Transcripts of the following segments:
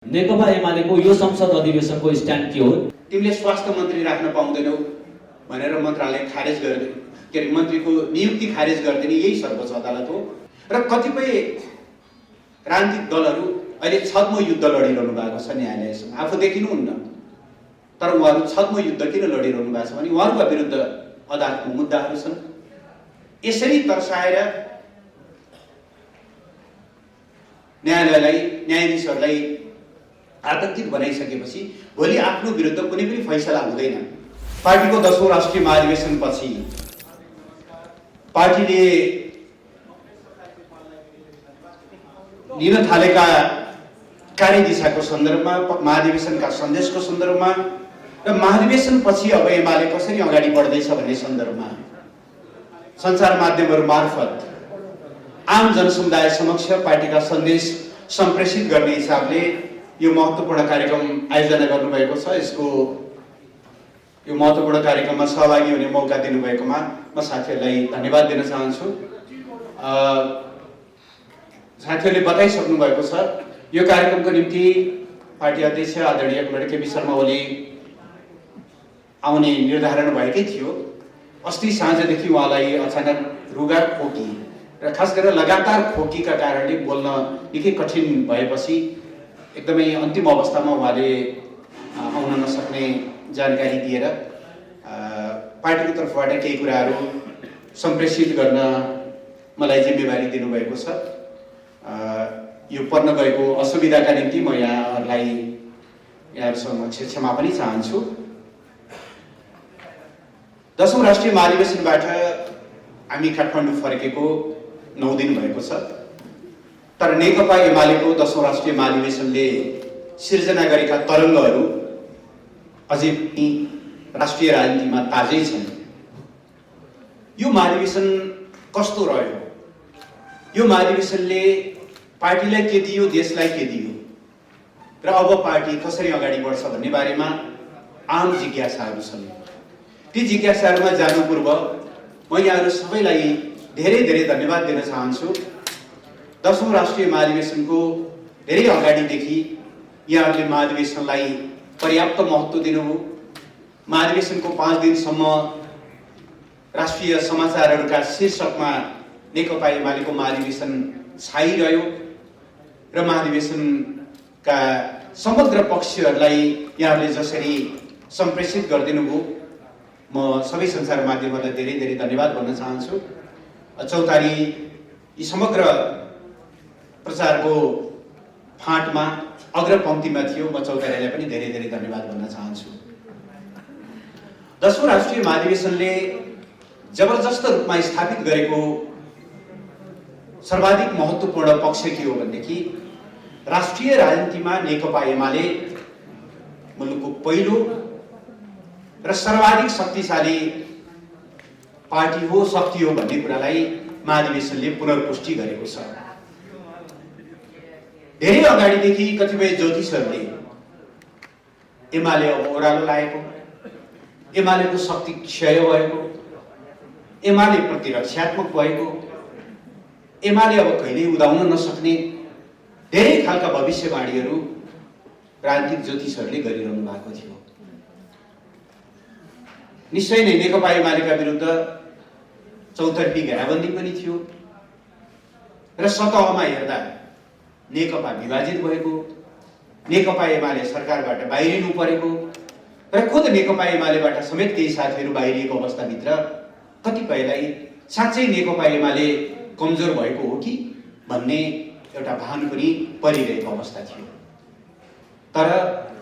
नेकपा एमालेको यो संसद अधिवेशनको स्ट्यान्ड के हो? तिमीले स्वास्थ्य मन्त्री राख्न पाउँदैनौ भनेर मन्त्रालय खारेज गर्दै के अरे मन्त्रीको नियुक्ति खारेज गर्दिने यही सर्वोच्च अदालत हो। र कतिपय राजनीतिक दलहरू अहिले छद्म युद्ध लडिरहनु भएको छ न्यायालयसँग। आफू देखिनुहुन्न तर उहाँहरू छद्म युद्ध किन लडिरहनु भएको छ भने उहाँहरूका विरुद्ध अदालतको मुद्दाहरू छन्। यसरी तर्साएर न्यायालयलाई न्यायाधीशहरूलाई आतंकित बनाइसकेपछि भोलि आफ्नो विरुद्ध कुनै पनि फैसला हुँदैन। पार्टीको 10औं राष्ट्रिय महाधिवेशनपछि पार्टीले लिन थालेका कार्यदिशाको सन्दर्भमा, महाधिवेशनका सन्देशको सन्दर्भमा र महाधिवेशनपछि अब एमाले कसरी अगाडि बढ्दैछ भन्ने सन्दर्भमा सञ्चार माध्यमहरू मार्फत आम जनसमुदाय समक्ष पार्टीका सन्देश सम्प्रेषित गर्ने हिसाबले यो महत्त्वपूर्ण कार्यक्रम आयोजना गर्नुभएको छ। यो महत्त्वपूर्ण कार्यक्रममा सहभागी हुने मौका दिनुभएकोमा म साथीहरूलाई धन्यवाद दिन चाहन्छु। साथीहरूले बताइसक्नु भएको छ यो कार्यक्रमको निम्ति पार्टी अध्यक्ष आदरणीय कुमारी केपी शर्मा ओली आउने निर्धारण भएकै थियो। अस्ति साँझदेखि उहाँलाई अचानक रुगा खोकी र खास गरेर लगातार खोकीका कारणले बोल्न निकै कठिन भएपछि एकदमै अन्तिम अवस्थामा उहाँले आउन नसक्ने जानकारी दिएर पार्टीको तर्फबाट केही कुराहरू सम्प्रेषित गर्न मलाई जिम्मेवारी दिनुभएको छ। यो पर्न गएको असुविधाका निम्ति म यहाँहरू समक्ष क्षमा पनि चाहन्छु। 10औं राष्ट्रिय महाधिवेशनबाट हामी काठमाडौँ फर्केको 9 दिन भएको छ। तर नेकपा एमालेको 10औं राष्ट्रिय महाधिवेशनले सिर्जना गरेका तरङ्गहरू अझै पनि राष्ट्रिय राजनीतिमा ताजै छन्। यो महाधिवेशन कस्तो रह्यो? यो महाधिवेशनले पार्टीलाई के दियो, देशलाई के दियो र अब पार्टी कसरी अगाडि बढ्छ भन्ने बारेमा आम जिज्ञासाहरू छन्। ती जिज्ञासाहरूमा जानु पूर्व म यहाँहरू सबैलाई धेरै धेरै धन्यवाद दिन चाहन्छु। 10औं राष्ट्रिय महाधिवेशनको धेरै अगाडिदेखि यहाँहरूले महाधिवेशनलाई पर्याप्त महत्त्व दिनुभयो। महाधिवेशनको 5 दिनसम्म राष्ट्रिय समाचारहरूका शीर्षकमा नेकपा एमालेको महाधिवेशन छाइरह्यो र महाधिवेशनका समग्र पक्षहरूलाई यहाँहरूले जसरी सम्प्रेषित गरिदिनुभयो म सबै सञ्चार माध्यमहरूलाई धेरै धेरै धन्यवाद भन्न चाहन्छु। चौतारी यी समग्र प्रचारको फाँटमा अग्रपङ्क्तिमा थियो। म चौतारीलाई पनि धेरै धेरै धन्यवाद भन्न चाहन्छु। 10औं राष्ट्रिय महाधिवेशनले जबरजस्त रूपमा स्थापित गरेको सर्वाधिक महत्त्वपूर्ण पक्ष के हो भनेदेखि राष्ट्रिय राजनीतिमा नेकपा एमाले मुलुकको पहिलो र सर्वाधिक शक्तिशाली पार्टी हो, शक्ति हो भन्ने कुरालाई महाधिवेशनले पुनर्पुष्टि गरेको छ। धेरै अगाडिदेखि कतिपय ज्योतिषहरूले एमाले अब ओह्रालो लागेको, एमालेको शक्ति क्षय भएको, एमाले प्रतिरक्षात्मक भएको, एमाले अब कहिल्यै उदाउन नसक्ने धेरै खालका भविष्यवाणीहरू राजनीतिक ज्योतिषहरूले गरिरहनु भएको थियो। निश्चय नै नेकपा एमालेका विरुद्ध चौतर्फी घेराबन्दी पनि थियो र सतहमा हेर्दा नेकपा विभाजित भएको, नेकपा एमाले सरकारबाट बाहिरिनु परेको र खुद नेकपा एमालेबाट समेत केही साथीहरू बाहिरिएको अवस्थाभित्र कतिपयलाई साँच्चै नेकपा एमाले कमजोर भएको हो कि भन्ने एउटा भान पनि परिरहेको अवस्था थियो। तर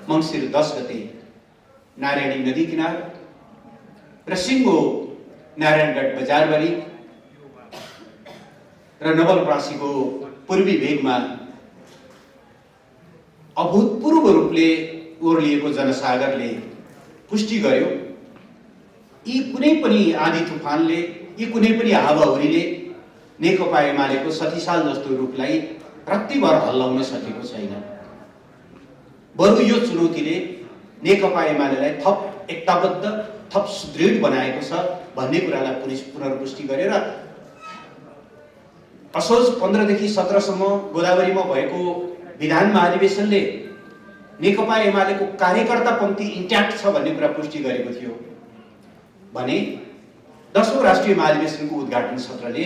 मङ्सिर 10 गते नारायणी नदी किनार र सिङ्गो नारायणगढ बजारबारी र नवलपरासीको पूर्वी भेगमा अभूतपूर्व रूपले ओर्लिएको जनसागरले पुष्टि गर्यो यी कुनै पनि आँधी तुफानले, यी कुनै पनि हावाहुरीले नेकपा एमालेको शक्तिशाल जस्तो रूपलाई रत्तीभर हल्लाउन सकेको छैन। बरु यो चुनौतीले नेकपा एमालेलाई थप एकताबद्ध, थप सुदृढ बनाएको छ भन्ने कुरालाई पुनर्पुष्टि गरेर असोज 15 देखि 17 सम्म गोदावरीमा भएको विधान महाधिवेशनले नेकपा एमालेको कार्यकर्तापन्थी इन्ट्याक्ट छ भन्ने कुरा पुष्टि गरेको थियो भने 10औं राष्ट्रिय महाधिवेशनको उद्घाटन सत्रले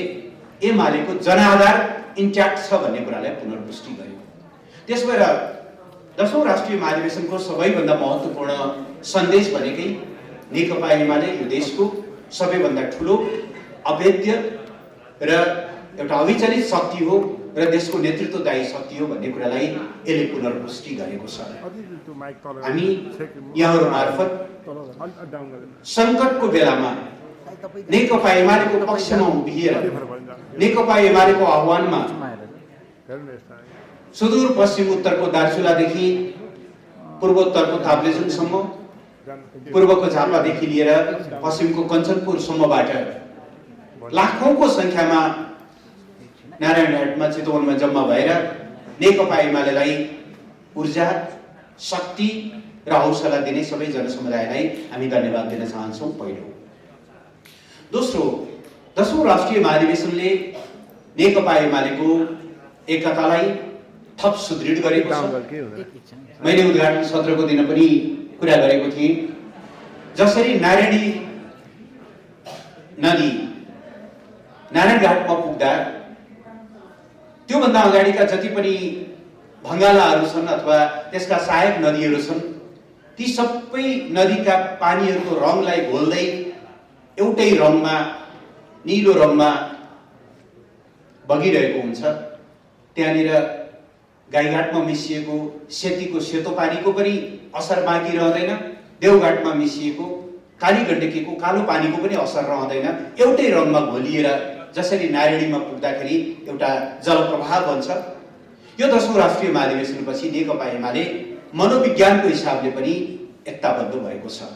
एमालेको जनाधार इन्ट्याक्ट छ भन्ने कुरालाई पुनर्पुष्टि गर्यो। त्यसो भएर 10औं राष्ट्रिय महाधिवेशनको सबैभन्दा महत्त्वपूर्ण सन्देश भनेकै नेकपा एमाले यो देशको सबैभन्दा ठुलो अभेद्य र एउटा अविचलित शक्ति हो र देशको नेतृत्वदायी शक्ति हो भन्ने कुरालाई यसले पुनर्पुष्टि गरेको छ। हामी यहाँहरू मार्फत सङ्कटको बेलामा नेकपा एमालेको पक्षमा उभिएर नेकपा एमालेको आह्वानमा सुदूर पश्चिम उत्तरको दार्चुलादेखि पूर्वोत्तरको ताप्लेजुङसम्म पूर्वको झापादेखि लिएर पश्चिमको कञ्चनपुरसम्मबाट लाखौंको संख्यामा नारायणघाटमा चितवनमा जम्मा भएर नेकपा एमालेलाई ऊर्जा शक्ति र हौसला दिने सबै जनसमुदायलाई हामी धन्यवाद दिन चाहन्छौँ। पहिलो। दोस्रो, 10औं राष्ट्रिय महाधिवेशनले नेकपा एमालेको एकतालाई थप सुदृढ गरेको छ। मैले उद्घाटन सत्रको दिन पनि कुरा गरेको थिएँ, जसरी नारायणी नदी नारायणघाटमा पुग्दा त्योभन्दा अगाडिका जति पनि भङ्गालाहरू छन् अथवा त्यसका सहायक नदीहरू छन्, ती सबै नदीका पानीहरूको रङलाई घोल्दै एउटै रङमा नीलो रङमा बगिरहेको हुन्छ। त्यहाँनिर गाईघाटमा मिसिएको सेतीको सेतो पानीको पनि असर बाँकी रहँदैन, देवघाटमा मिसिएको काली गण्डकीको कालो पानीको पनि असर रहँदैन। एउटै रङमा घोलिएर जसरी नारायणीमा पुग्दाखेरि एउटा जलप्रवाह बन्छ। यो 10औं राष्ट्रिय महाधिवेशनपछि नेकपा एमाले मनोविज्ञानको हिसाबले पनि एकताबद्ध भएको छ।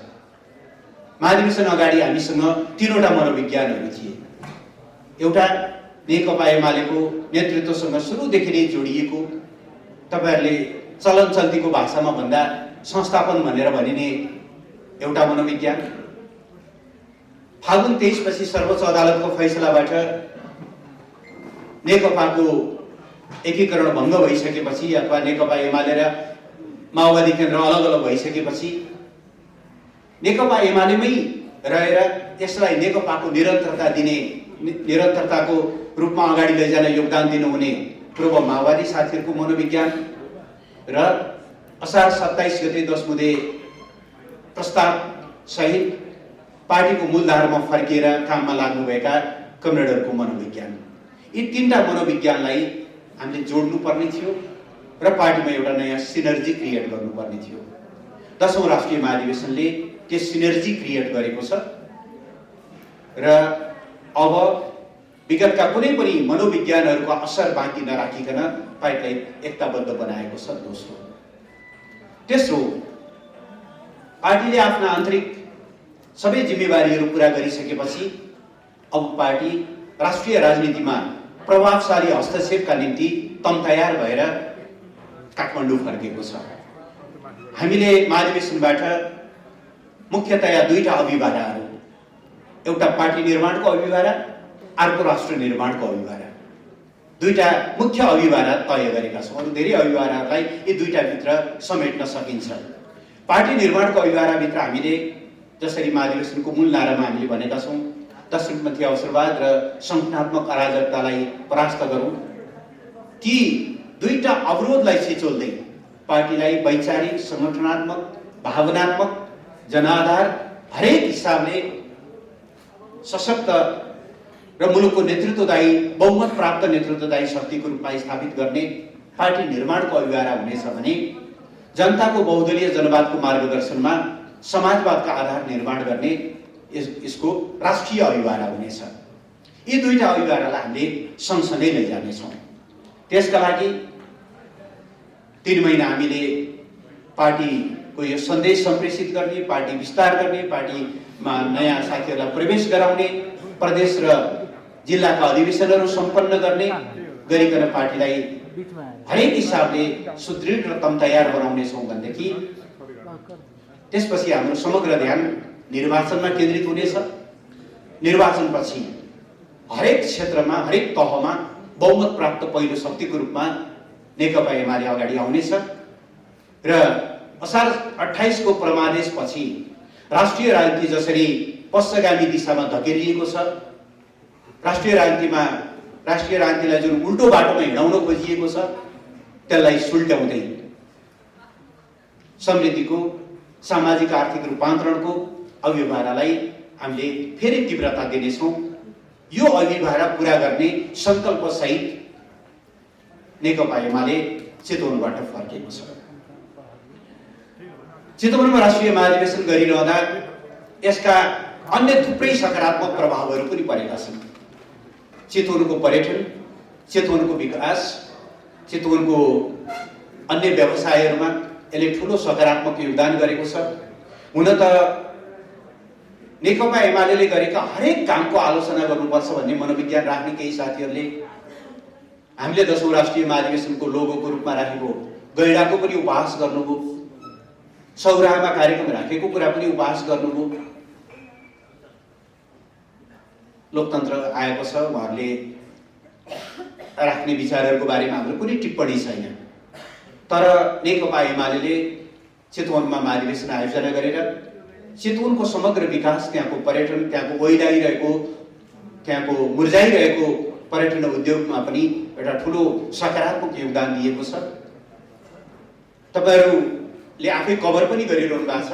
महाधिवेशन अगाडि हामीसँग तीनवटा मनोविज्ञानहरू थिए। एउटा नेकपा एमालेको नेतृत्वसँग सुरुदेखि नै जोडिएको, तपाईहरुले चलन चल्तीको भाषामा भन्दा संस्थापन भनेर भनिने एउटा मनोविज्ञान। फागुन 23 पछि सर्वोच्च अदालतको फैसलाबाट नेकपाको एकीकरण भङ्ग भइसकेपछि अथवा नेकपा एमाले र माओवादी केन्द्र अलग अलग भइसकेपछि नेकपा एमालेमै रहेर यसलाई नेकपाको निरन्तरता दिने, निरन्तरताको रूपमा अगाडि लैजान योगदान दिनुहुने पूर्व माओवादी साथीहरूको मनोविज्ञान र असार 27 गते 10 बुँदे प्रस्ताव सहित पार्टीको मूलधारमा फर्किएर काममा लाग्नुभएका कमरेडहरूको मनोविज्ञान। यी तीनटा मनोविज्ञानलाई हामीले जोड्नु पर्ने थियो र पार्टीमा एउटा नयाँ सिनर्जी क्रिएट गर्नुपर्ने थियो। 10औं राष्ट्रिय महाधिवेशनले त्यो सिनर्जी क्रिएट गरेको छ र अब विगतका कुनै पनि मनोविज्ञानहरूको असर बाँकी नराखिकन पार्टीलाई एकताबद्ध बनाएको छ। दोस्रो। तेस्रो, पार्टीले आफ्ना आन्तरिक सबै जिम्मेवारीहरू पूरा गरिसकेपछि अब पार्टी राष्ट्रिय राजनीतिमा प्रभावशाली हस्तक्षेपका निम्ति तयार भएर काठमाडौँ फर्केको छ। हामीले महाधिवेशनबाट मुख्यतया दुईटा अभिवाराहरू, एउटा पार्टी निर्माणको अभिवारा, अर्को राष्ट्र निर्माणको अभिवारा, दुईटा मुख्य अभिवारा तय गरेका छौँ। अरू धेरै अभिवाराहरूलाई यी दुईटा भित्र समेट्न सकिन्छ। पार्टी निर्माणको अभिवाराभित्र हामीले जसरी महाधिवेशनको मूल नारामा हामीले भनेका छौँ, दक्षिणपन्थी अवसरवाद र सङ्गठनात्मक अराजकतालाई परास्त गरौँ, ती दुईटा अवरोधलाई छिचोल्दै पार्टीलाई वैचारिक, सङ्गठनात्मक, भावनात्मक, जनाधार हरेक हिसाबले सशक्त र मुलुकको नेतृत्वदायी, बहुमत प्राप्त नेतृत्वदायी शक्तिको रूपमा स्थापित गर्ने पार्टी निर्माणको अभिवारा हुनेछ भने जनताको बहुदलीय जनवादको मार्गदर्शनमा समाजवादका आधार निर्माण गर्ने यसको राष्ट्रिय अभिवारा हुनेछ। यी दुईटा अभिवारालाई हामीले सँगसँगै लैजानेछौँ। त्यसका लागि 3 महिना हामीले पार्टीको यो सन्देश सम्प्रेषित गर्ने, पार्टी विस्तार गर्ने, पार्टीमा नयाँ साथीहरूलाई प्रवेश गराउने, प्रदेश र जिल्लाका अधिवेशनहरू सम्पन्न गर्ने गरिकन पार्टीलाई हरेक हिसाबले सुदृढ र तयार बनाउनेछौँ भनेदेखि त्यसपछि हाम्रो समग्र ध्यान निर्वाचनमा केन्द्रित हुनेछ। निर्वाचनपछि हरेक क्षेत्रमा, हरेक तहमा बहुमत प्राप्त पहिलो शक्तिको रूपमा नेकपा एमाले अगाडि आउनेछ र असार 28 को परमादेशपछि राष्ट्रिय राजनीति जसरी पश्चगामी दिशामा धकेलिएको छ, राष्ट्रिय राजनीतिलाई जुन उल्टो बाटोमा हिँडाउन खोजिएको छ, त्यसलाई सुल्ट्याउँदै समृद्धिको, सामाजिक आर्थिक रूपान्तरणको अभिभावनालाई हामीले फेरि तीव्रता दिनेछौँ। यो अभिभावना पूरा गर्ने सङ्कल्पसहित नेकपा एमाले चितवनबाट फर्केको छ। चितवनमा राष्ट्रिय महाधिवेशन गरिरहँदा यसका अन्य थुप्रै सकारात्मक प्रभावहरू पनि परेका छन्। चितवनको पर्यटन, चितवनको विकास, चितवनको अन्य व्यवसायहरूमा यसले ठुलो सकारात्मक योगदान गरेको छ। हुन त नेकपा एमाले गरेका हरेक कामको आलोचना गर्नुपर्छ भन्ने मनोविज्ञान राख्ने केही साथीहरूले हामीले 10औं राष्ट्रिय महाधिवेशनको लोगोको रूपमा राखेको गैडाको पनि उपहास गर्नुभयो, सौराहामा कार्यक्रम राखेको कुरा पनि उपहास गर्नुभयो। लोकतन्त्र आएको छ, उहाँहरूले राख्ने विचारहरूको बारेमा हाम्रो कुनै टिप्पणी छैन। तर नेकपा एमाले चितवनमा महाधिवेशन आयोजना गरेर चितवनको समग्र विकास, त्यहाँको पर्यटन, त्यहाँको ओइलाइरहेको, त्यहाँको मुर्जाइरहेको पर्यटन उद्योगमा पनि एउटा ठुलो सकारात्मक योगदान दिएको छ। तपाईहरूले आफै कभर पनि गरिरहनु भएको छ।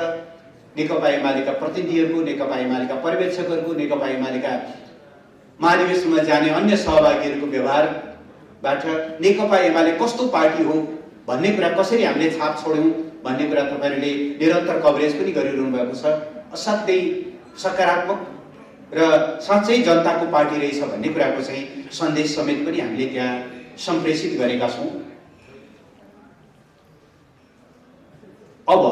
नेकपा एमालेका प्रतिनिधिहरूको, नेकपा एमालेका पर्यवेक्षकहरूको, नेकपा एमालेका महाधिवेशनमा जाने अन्य सहभागीहरूको व्यवहारबाट नेकपा एमाले कस्तो पार्टी हो भन्ने कुरा, कसरी हामीले छाप छोड्यौँ भन्ने कुरा तपाईँहरूले निरन्तर कभरेज पनि गरिरहनु भएको छ। असाध्यै सकारात्मक र साँच्चै जनताको पार्टी रहेछ भन्ने कुराको चाहिँ सन्देश समेत पनि हामीले त्यहाँ सम्प्रेषित गरेका छौँ। अब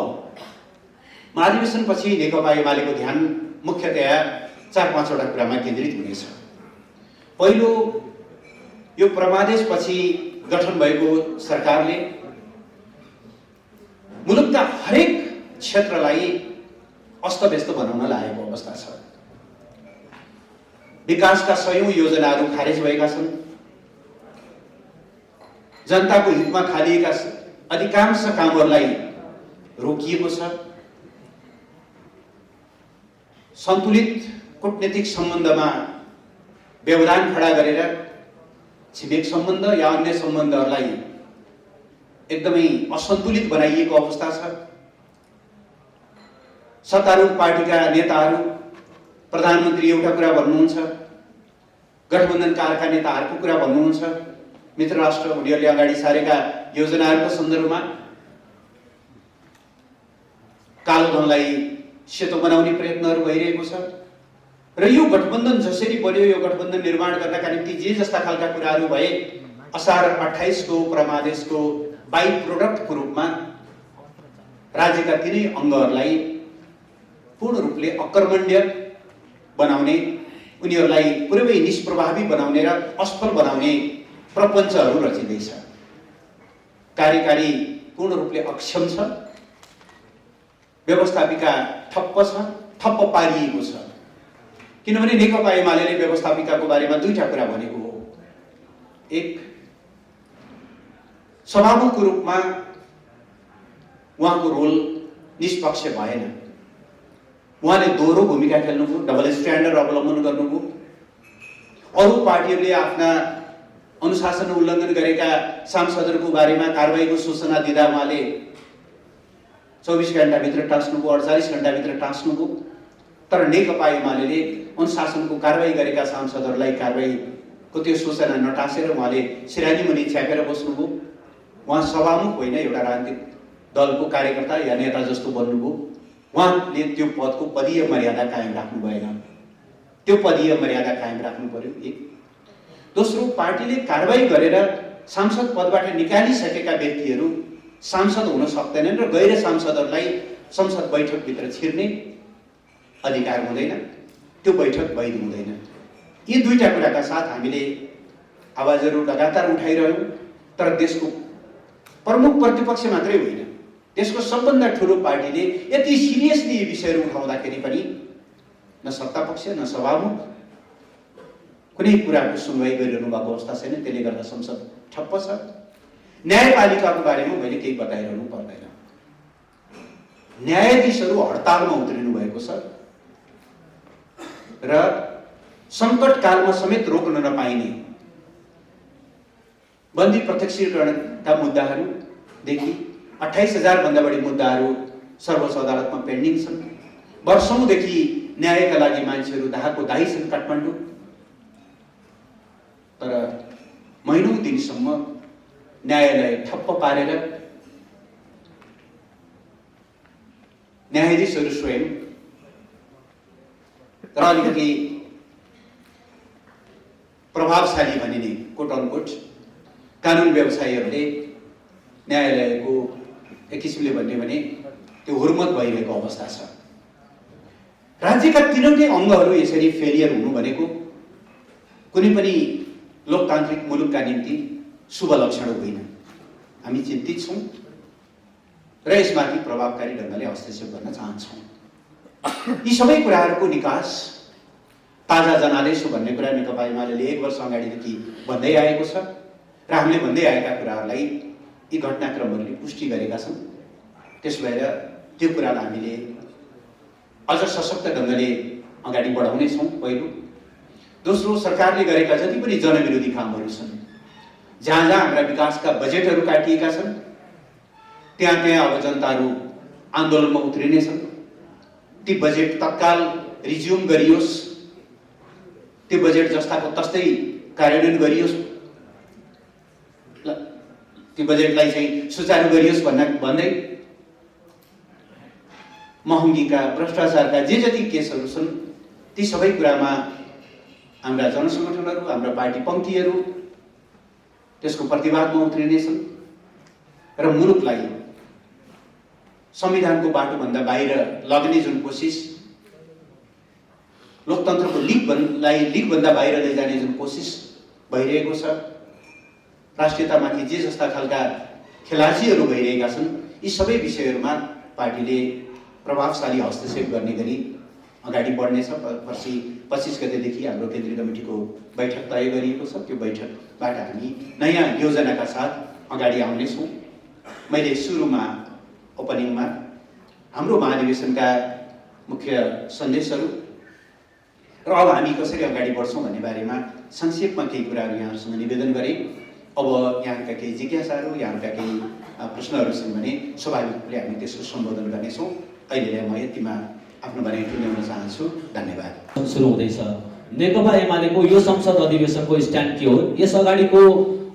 महाधिवेशनपछि नेकपा एमालेको ध्यान मुख्यतया 4-5 वटा कुरामा केन्द्रित हुनेछ। पहिलो, यो परमादेशपछि गठन भएको सरकारले मुलुकका हरेक क्षेत्रलाई अस्तव्यस्त बनाउन लागेको अवस्था छ। विकासका 100औं योजनाहरू खारेज भएका छन्। जनताको हितमा थालिएका अधिकांश कामहरूलाई रोकिएको छ। सन्तुलित कूटनीतिक सम्बन्धमा व्यवधान खडा गरेर छिमेक सम्बन्ध या अन्य सम्बन्धहरूलाई एकदमै असन्तुलित बनाइएको अवस्था छ। सत्तारूढ पार्टीका नेताहरू, प्रधानमन्त्री एउटा कुरा भन्नुहुन्छ, गठबन्धनका अर्का नेताहरूको कुरा भन्नुहुन्छ, मित्र राष्ट्र उनीहरूले अगाडि सारेका योजनाहरूको सन्दर्भमा कालो धनलाई सेतो बनाउने प्रयत्नहरू भइरहेको छ। र यो गठबन्धन जसरी बन्यो, यो गठबन्धन निर्माण गर्नका निम्ति जे जस्ता खालका कुराहरू भए, असार 28 को परमादेशको बाइ प्रोडक्टको रूपमा राज्यका तिनै अङ्गहरूलाई पूर्ण रूपले अकर्मण्य बनाउने, उनीहरूलाई पुरै निष्प्रभावी बनाउने र असफल बनाउने प्रपञ्चहरू रचिँदैछ। कार्यकारी पूर्ण रूपले अक्षम छ, व्यवस्थापिका ठप्प छ, ठप्प पारिएको छ। किनभने नेकपा एमाले व्यवस्थापिकाको बारेमा 2टा कुरा भनेको हो। एक, सभामुखको रूपमा उहाँको रोल निष्पक्ष भएन। उहाँले दोहोरो भूमिका खेल्नुभयो, डबल स्ट्यान्डर्ड अवलम्बन गर्नुभयो। अरू पार्टीहरूले आफ्ना अनुशासन उल्लङ्घन गरेका सांसदहरूको बारेमा कारबाहीको सूचना दिँदा उहाँले 24 घण्टाभित्र टाँस्नुभयो, 48 घण्टाभित्र टाँस्नुभयो। तर नेकपा एमाले अनुशासनको कारबाही गरेका सांसदहरूलाई कारबाहीको त्यो सूचना नटाँसेर उहाँले सिरानी मुनि छ्यापेर बस्नुभयो। उहाँ सभामुख होइन, एउटा राजनीतिक दलको कार्यकर्ता या नेता जस्तो बन्नुभयो। उहाँले त्यो पदको पदीय मर्यादा कायम राख्नु भएन। त्यो पदीय मर्यादा कायम राख्नु पर्यो। एक। दोस्रो, पार्टीले कारबाही गरेर सांसद पदबाट निकालिसकेका व्यक्तिहरू सांसद हुन सक्दैनन् र गैर सांसदहरूलाई संसद बैठकभित्र छिर्ने अधिकार हुँदैन, त्यो बैठक वैध हुँदैन। यी 2टा कुराका साथ हामीले आवाजहरू लगातार उठाइरह्यौँ। तर देशको प्रमुख प्रतिपक्ष मात्रै होइन, देशको सबभन्दा ठुलो पार्टीले यति सिरियसली यी विषयहरू उठाउँदाखेरि पनि न सत्तापक्ष न सभामुख कुनै कुराको सुनवाई गरिरहनु भएको अवस्था छैन। त्यसले गर्दा संसद ठप्प छ। न्यायपालिकाको बारेमा मैले केही बताइरहनु पर्दैन। न्यायाधीशहरू हडतालमा उत्रिनु भएको छ र सङ्कटकालमा समेत रोक्न नपाइने बन्दी प्रत्यक्षीकरणका मुद्दाहरूदेखि 28,000 भन्दा बढी मुद्दाहरू सर्वोच्च अदालतमा पेन्डिङ छन्। वर्षौंदेखि न्यायका लागि मान्छेहरू दाहाको दाही छन् काठमाडौँ, तर महिनौं दिनसम्म न्यायालय ठप्प पारेर न्यायाधीशहरू स्वयं र अलिकति प्रभावशाली भनिने कोट अनकोट कानुन व्यवसायीहरूले न्यायालयको एक किसिमले भन्ने भने त्यो हुर्मत भइरहेको अवस्था छ। राज्यका तीनवटै अङ्गहरू यसरी फेलियर हुनु भनेको कुनै पनि लोकतान्त्रिक मुलुकका निम्ति शुभ लक्षण होइन। हामी चिन्तित छौँ र यसमाथि प्रभावकारी ढङ्गले हस्तक्षेप गर्न चाहन्छौँ। यी सबै कुराहरूको निकास ताजा जनादेश हो भन्ने कुरा नेकपा एमाले 1 वर्ष अगाडिदेखि भन्दै आएको छ र हामीले भन्दै आएका कुराहरूलाई यी घटनाक्रमहरूले पुष्टि गरेका छन्। त्यसो भएर त्यो कुरालाई हामीले अझ सशक्त ढङ्गले अगाडि बढाउनेछौँ पहिलो। दोस्रो, सरकारले गरेका जति पनि जनविरोधी कामहरू छन्, जहाँ जहाँ हाम्रा विकासका बजेटहरू काटिएका छन्, त्यहाँ त्यहाँ अब जनताहरू आन्दोलनमा उत्रिनेछन्। ती बजेट तत्काल रिज्युम गरियोस्, त्यो बजेट जस्ताको तस्तै कार्यान्वयन गरियोस्, त्यो बजेटलाई चाहिँ सुचारू गरियोस् भन्दै महँगीका, भ्रष्टाचारका जे जति केसहरू छन् ती सबै कुरामा हाम्रा जनसङ्गठनहरू, हाम्रा पार्टी पङ्क्तिहरू त्यसको प्रतिवादमा उत्रिनेछन् र मुलुकलाई संविधानको बाटोभन्दा बाहिर लग्ने जुन कोसिस, लोकतन्त्रको लिगभन्दा बाहिर लैजाने जुन कोसिस भइरहेको छ, राष्ट्रियतामाथि जे जस्ता खालका खेलाचीहरू भइरहेका छन्, यी सबै विषयहरूमा पार्टीले प्रभावशाली हस्तक्षेप गर्ने गरी अगाडि बढ्नेछ। पर्सि 25 गतेदेखि हाम्रो केन्द्रीय कमिटीको बैठक तय गरिएको छ। त्यो बैठकबाट हामी नयाँ योजनाका साथ अगाडि आउनेछौँ। मैले सुरुमा ओपनिङमा हाम्रो महाधिवेशनका मुख्य सन्देशहरू र अब हामी कसरी अगाडि बढ्छौँ भन्ने बारेमा संक्षेपमा केही कुराहरू यहाँहरूसँग निवेदन गरेँ। अब यहाँका केही जिज्ञासाहरू, यहाँका केही प्रश्नहरू छन् भने स्वाभाविक रूपले हामी त्यसको सम्बोधन गर्नेछौँ। अहिलेलाई म यतिमा आफ्नो भनाइ टुङ्ग्याउन चाहन्छु। धन्यवाद। सुरु हुँदैछ। नेकपा एमालेको यो संसद अधिवेशनको स्ट्यान्ड के हो? यस अगाडिको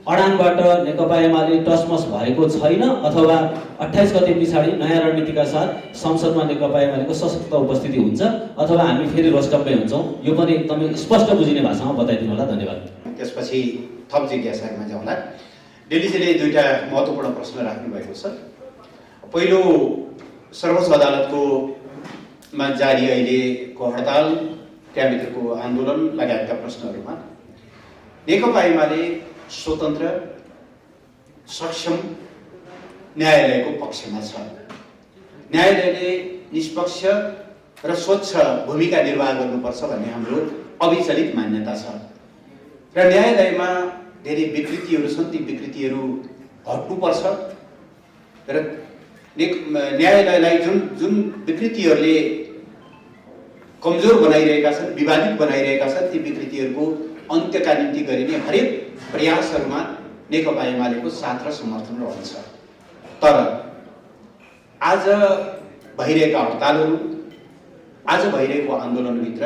अडानबाट नेकपा एमाले टसमस भएको छैन अथवा 28 गते पछाडि नयाँ रणनीतिका साथ संसदमा नेकपा एमालेको सशक्त उपस्थिति हुन्छ अथवा हामी फेरि रोस्टपमै हुन्छौँ? यो पनि एकदमै स्पष्ट बुझिने भाषामा बताइदिनु होला। धन्यवाद। त्यसपछि थप जिज्ञासामा जाउँला। डेलीजीले दुईटा महत्त्वपूर्ण प्रश्न राख्नु भएको छ। पहिलो, सर्वोच्च अदालतको जारी अहिलेको हडताल, त्यहाँभित्रको आन्दोलन लगायतका प्रश्नहरूमा नेकपा एमाले स्वतन्त्र सक्षम न्यायालयको पक्षमा छ। न्यायालयले निष्पक्ष र स्वच्छ भूमिका निर्वाह गर्नुपर्छ भन्ने हाम्रो अविचलित मान्यता छ र न्यायालयमा धेरै विकृतिहरू छन्, ती विकृतिहरू हट्नुपर्छ र न्यायालयलाई जुन विकृतिहरूले कमजोर बनाइरहेका छन्, विवादित बनाइरहेका छन्, ती विकृतिहरूको अन्त्यका निम्ति गरिने हरेक प्रयासहरूमा नेकपा एमालेको साथ र समर्थन रहन्छ। तर आज भइरहेका हडतालहरू, आज भइरहेको आन्दोलनभित्र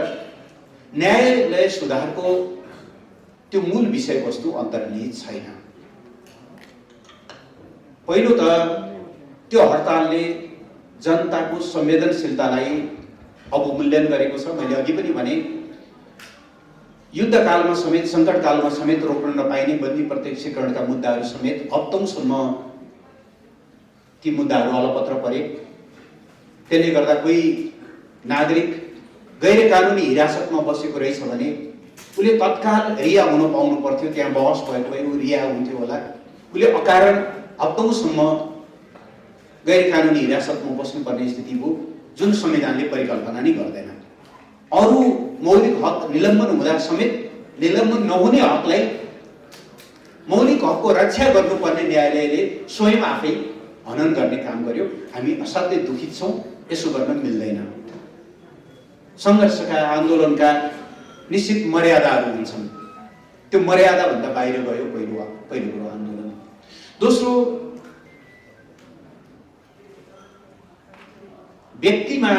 न्यायालय सुधारको त्यो मूल विषयवस्तु अन्तर्निहित छैन। पहिलो त त्यो हडतालले जनताको संवेदनशीलतालाई अवमूल्यन गरेको छ। मैले अघि पनि भने युद्धकालमा समेत, सङ्कटकालमा समेत रोक्न नपाइने बन्दी प्रत्यक्षीकरणका मुद्दाहरू समेत हप्तौँसम्म ती मुद्दाहरू अलपत्र परे। त्यसले गर्दा कोही नागरिक गैर कानुनी हिरासतमा बसेको रहेछ भने उसले तत्काल रिहा हुन पाउनु पर्थ्यो। त्यहाँ बहस भएको भए ऊ रिहा हुन्थ्यो होला। उसले अकारण हप्तौँसम्म गैर कानुनी हिरासतमा बस्नुपर्ने स्थिति हो, जुन संविधानले परिकल्पना नै गर्दैन। अरू मौलिक हक निलम्बन हुँदा समेत निलम्बन नहुने हकलाई, मौलिक हकको रक्षा गर्नुपर्ने न्यायालयले स्वयं आफै हनन गर्ने काम गर्यो। हामी असाध्यै दुखित छौँ। यसो गर्न मिल्दैन। सङ्घर्षका आन्दोलनका निश्चित मर्यादाहरू हुन्छन्। त्यो मर्यादाभन्दा बाहिर गयो पहिलो कुरो आन्दोलन। दोस्रो, व्यक्तिमा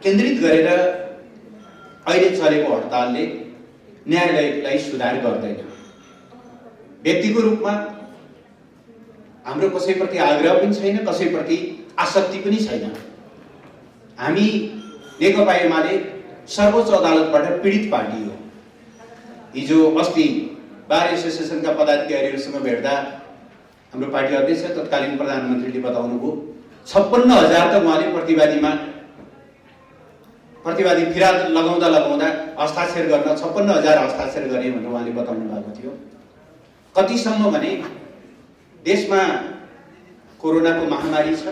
केन्द्रित गरेर अहिले चलेको हडतालले न्यायालयलाई सुधार गर्दैन। व्यक्तिको रूपमा हाम्रो कसैप्रति आग्रह पनि छैन, कसैप्रति आसक्ति पनि छैन। हामी नेकपा एमाले सर्वोच्च अदालतबाट पीडित पार्टी हो। हिजो अस्ति बार एसोसिएसनका पदाधिकारीहरूसँग भेट्दा हाम्रो पार्टी अध्यक्ष तत्कालीन प्रधानमन्त्रीले बताउनुभयो 56,000 त उहाँले प्रतिवादी फिर्याद लगाउँदा हस्ताक्षर गर्न 56,000 हस्ताक्षर गरे भनेर उहाँले बताउनु भएको थियो। कतिसम्म भने देशमा कोरोनाको महामारी छ,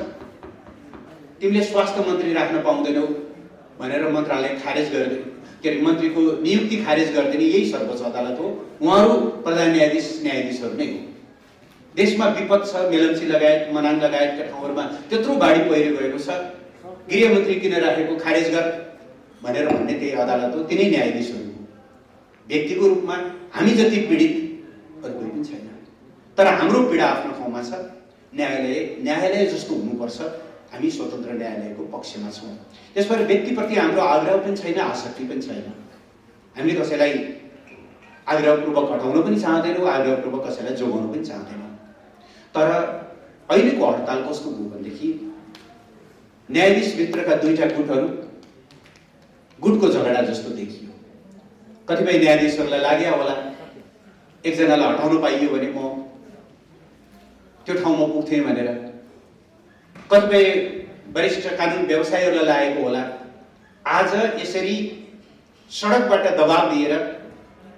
तिमीले स्वास्थ्य मन्त्री राख्न पाउँदैनौ भनेर मन्त्रालय खारेज गर्दै मन्त्रीको नियुक्ति खारेज गरिदिने यही सर्वोच्च अदालत हो। उहाँहरू प्रधान न्यायाधीशहरू नै हो। देशमा विपद छ, मेलम्ची लगायत मनाङ लगायतका ठाउँहरूमा त्यत्रो बाढी पहिरो गएको छ, गृहमन्त्री किन राखेको खारेज गर भनेर भन्ने त्यही अदालत हो, तिनै न्यायाधीशहरू हो। व्यक्तिको रूपमा हामी जति पीडित अरू कोही पनि छैन। तर हाम्रो पीडा आफ्नो ठाउँमा छ। न्यायालय जस्तो हुनुपर्छ। हामी स्वतन्त्र न्यायालयको पक्षमा छौँ। त्यसबाट व्यक्तिप्रति हाम्रो आग्रह पनि छैन, आसक्ति पनि छैन। हामीले कसैलाई आग्रहपूर्वक हटाउन पनि चाहँदैनौँ, आग्रहपूर्वक कसैलाई जोगाउन पनि चाहँदैनौँ। तर अहिलेको हडताल कस्तो हो भनेदेखि न्यायाधीशभित्रका दुईटा गुटको झगडा जस्तो देखियो। कतिपय न्यायाधीशहरूलाई लाग्यो होला एकजनालाई हटाउन पाइयो भने म त्यो ठाउँमा पुग्थेँ भनेर। कतिपय वरिष्ठ कानुन व्यवसायीहरूलाई लागेको होला आज यसरी सडकबाट दबाब दिएर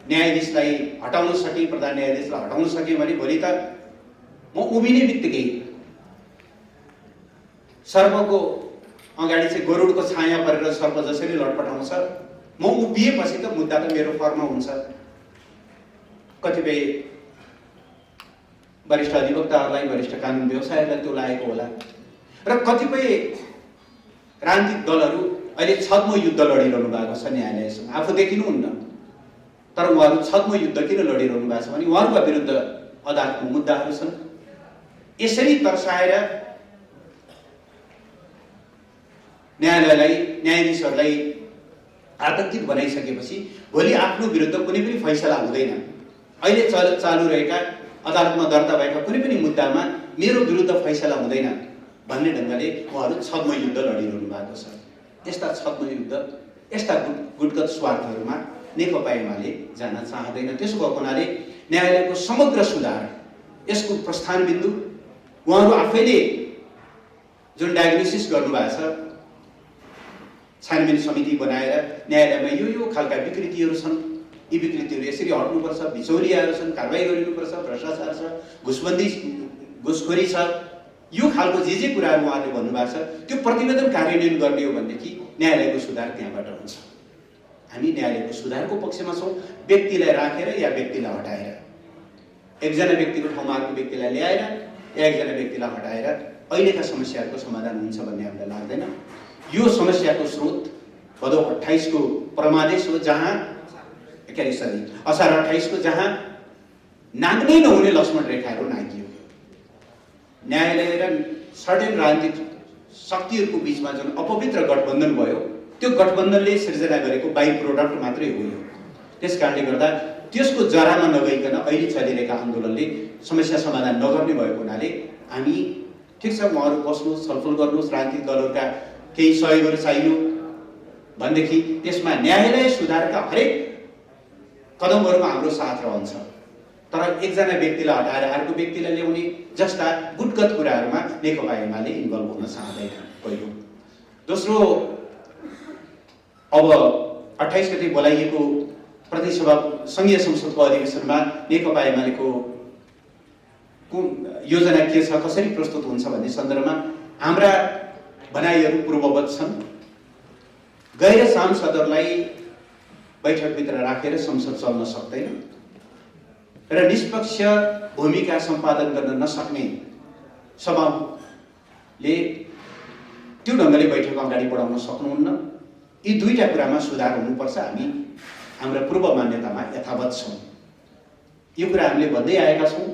न्यायाधीशलाई हटाउन सके, प्रधान न्यायाधीशलाई हटाउन सके भने भोलि त म उभिने बित्तिकै सर्पको अगाडि चाहिँ गरुडको छाया परेर सर्प जसरी लटपटाउँछ, म उभिएपछि त मुद्दा त मेरो फर्म हुन्छ। कतिपय वरिष्ठ अधिवक्ताहरूलाई, वरिष्ठ कानुन व्यवसायीहरूलाई त्यो लागेको होला। र कतिपय राजनीतिक दलहरू अहिले छद्म युद्ध लडिरहनु भएको छ न्यायालयसँग। आफू देखिनुहुन्न, तर उहाँहरू छद्म युद्ध किन लडिरहनु भएको छ भने उहाँहरूका विरुद्ध अदालतको मुद्दाहरू छन्। यसरी तर्साएर न्यायाधीशहरूलाई आतंकित बनाइसकेपछि भोलि आफ्नो विरुद्ध कुनै पनि फैसला हुँदैन। अहिले चालु रहेका अदालतमा दर्ता भएका कुनै पनि मुद्दामा मेरो विरुद्ध फैसला हुँदैन भन्ने ढङ्गले उहाँहरू छद्म युद्ध लडिरहनु भएको छ। यस्ता छद्म युद्ध, यस्ता गुटगत स्वार्थहरूमा नेकपा एमाले जान चाहँदैन। त्यसो भएको हुनाले न्यायालयको समग्र सुधार, यसको प्रस्थान बिन्दु उहाँहरू आफैले जुन डायग्नोसिस गर्नुभएको छ, छानबिन समिति बनाएर न्यायालयमा यो खालका विकृतिहरू छन्, यी विकृतिहरू यसरी हट्नुपर्छ, बिचौलियाहरू छन्, कारबाही गरिनुपर्छ, भ्रष्टाचार छ, घुसखोरी छ, यो खालको जे कुराहरू उहाँले भन्नुभएको छ त्यो प्रतिवेदन कार्यान्वयन गर्ने हो भनेदेखि न्यायालयको सुधार त्यहाँबाट हुन्छ। हामी न्यायालयको सुधारको पक्षमा छौँ। व्यक्तिलाई राखेर या व्यक्तिलाई हटाएर, एकजना व्यक्तिको ठाउँमा अर्को व्यक्तिलाई ल्याएर या एकजना व्यक्तिलाई हटाएर अहिलेका समस्याहरूको समाधान हुन्छ भन्ने हामीलाई लाग्दैन। यो समस्याको स्रोत भदौ 28 को परमादेश हो, जहाँ असार 28 को जहाँ नाग्नै नहुने लक्ष्मण रेखाहरू नागियो। न्यायालय र सर्टेन राजनीतिक शक्तिहरूको बिचमा जुन अपवित्र गठबन्धन भयो, त्यो गठबन्धनले सिर्जना गरेको बाइ प्रोडक्ट मात्रै हो यो। त्यस कारणले गर्दा त्यसको जरामा नगइकन अहिले चलिरहेका आन्दोलनले समस्या समाधान नगर्ने भएको हुनाले हामी ठिक छ उहाँहरू बस्नुहोस्, छलफल गर्नुहोस्, राजनीतिक दलहरूका केही सहयोगहरू चाहियो भनेदेखि त्यसमा न्यायालय सुधारका हरेक कदमहरूमा हाम्रो साथ रहन्छ। तर एकजना व्यक्तिलाई हटाएर अर्को व्यक्तिलाई ल्याउने जस्ता गुटगत कुराहरूमा नेकपा एमाले इन्भल्भ हुन चाहँदैन, पहिलो। दोस्रो, अब 28 गते बोलाइएको प्रतिसभा संघीय संसदको अधिवेशनमा नेकपा एमालेको योजना के छ, कसरी प्रस्तुत हुन्छ भन्ने सन्दर्भमा हाम्रा भनाइहरू पूर्ववत छन्। गैर सांसदहरूलाई बैठकभित्र राखेर संसद चल्न सक्दैन र निष्पक्ष भूमिका सम्पादन गर्न नसक्ने ले त्यो ढङ्गले बैठक अगाडि बढाउन सक्नुहुन्न। यी दुईटा कुरामा सुधार हुनुपर्छ। हामी हाम्रा पूर्व मान्यतामा यथावत छौँ, यो कुरा हामीले भन्दै आएका छौँ।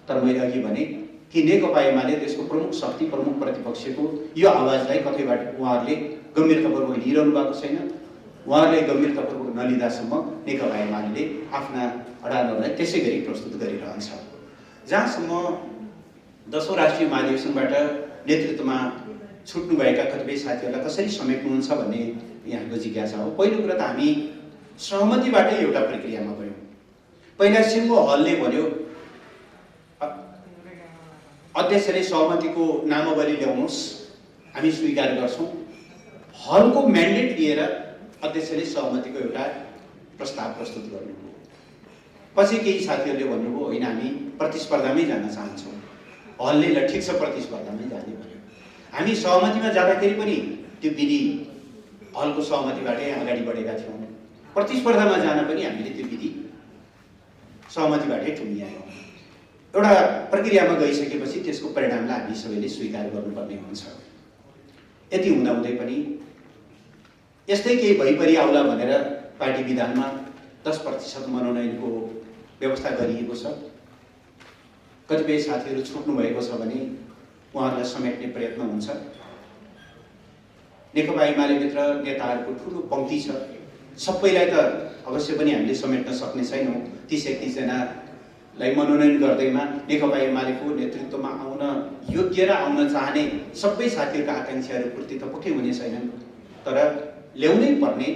तर मैले अघि भने कि नेकपा एमाले देशको प्रमुख शक्ति, प्रमुख प्रतिपक्षको यो आवाजलाई कतैबाट उहाँहरूले गम्भीरतापूर्वक लिइरहनु भएको छैन। उहाँहरूले गम्भीरतापूर्वक नलिँदासम्म नेकपा एमाले आफ्ना अडानहरूलाई त्यसै गरी प्रस्तुत गरिरहन्छ। जहाँसम्म 10औं राष्ट्रिय महाधिवेशनबाट नेतृत्वमा छुट्नुभएका कतिपय साथीहरूलाई कसरी समेट्नुहुन्छ भन्ने यहाँको जिज्ञासा हो। पहिलो कुरा त हामी सहमतिबाटै एउटा प्रक्रियामा गयौँ। पहिला सिङ्गो हलले भन्यो अध्यक्षले सहमतिको नामावली ल्याउनुहोस्, हामी स्वीकार गर्छौँ। हलको म्यान्डेट लिएर अध्यक्षले सहमतिको एउटा प्रस्ताव प्रस्तुत गर्नुभयो। पछि केही साथीहरूले भन्नुभयो होइन, हामी प्रतिस्पर्धामै जान चाहन्छौँ। हलले ल ठिक छ, प्रतिस्पर्धामै जाने भन्यो। हामी सहमतिमा जाँदाखेरि पनि त्यो विधि हलको सहमतिबाटै अगाडि बढेका थियौँ। प्रतिस्पर्धामा जान पनि हामीले त्यो विधि सहमतिबाटै टुङ्ग्यायौँ। एउटा प्रक्रियामा गइसकेपछि त्यसको परिणामलाई हामी सबैले स्वीकार गर्नुपर्ने हुन्छ। यति हुँदाहुँदै पनि यस्तै केही भइपरि आउला भनेर पार्टी विधानमा 10% मनोनयनको व्यवस्था गरिएको छ। कतिपय साथीहरू छुट्नु भएको छ भने उहाँहरूलाई समेट्ने प्रयत्न हुन्छ। नेकपा एमालेभित्र नेताहरूको ठुलो पङ्क्ति छ। सबैलाई त अवश्य पनि हामीले समेट्न सक्ने छैनौँ। 30-31 जनालाई मनोनयन गर्दैमा नेकपा एमालेको नेतृत्वमा आउन योग्य र आउन चाहने सबै साथीहरूका आकाङ्क्षाहरू पूर्ति त पक्कै हुने छैनन्। तर ल्याउनै पर्ने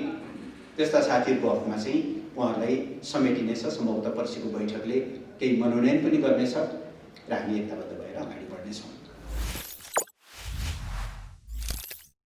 त्यस्ता साथीहरूको हकमा चाहिँ उहाँहरूलाई समेटिनेछ। सम्भवतः पर्सिको बैठकले केही मनोनयन पनि गर्नेछ र हामी एकताबद्ध भएर अगाडि बढ्नेछौँ।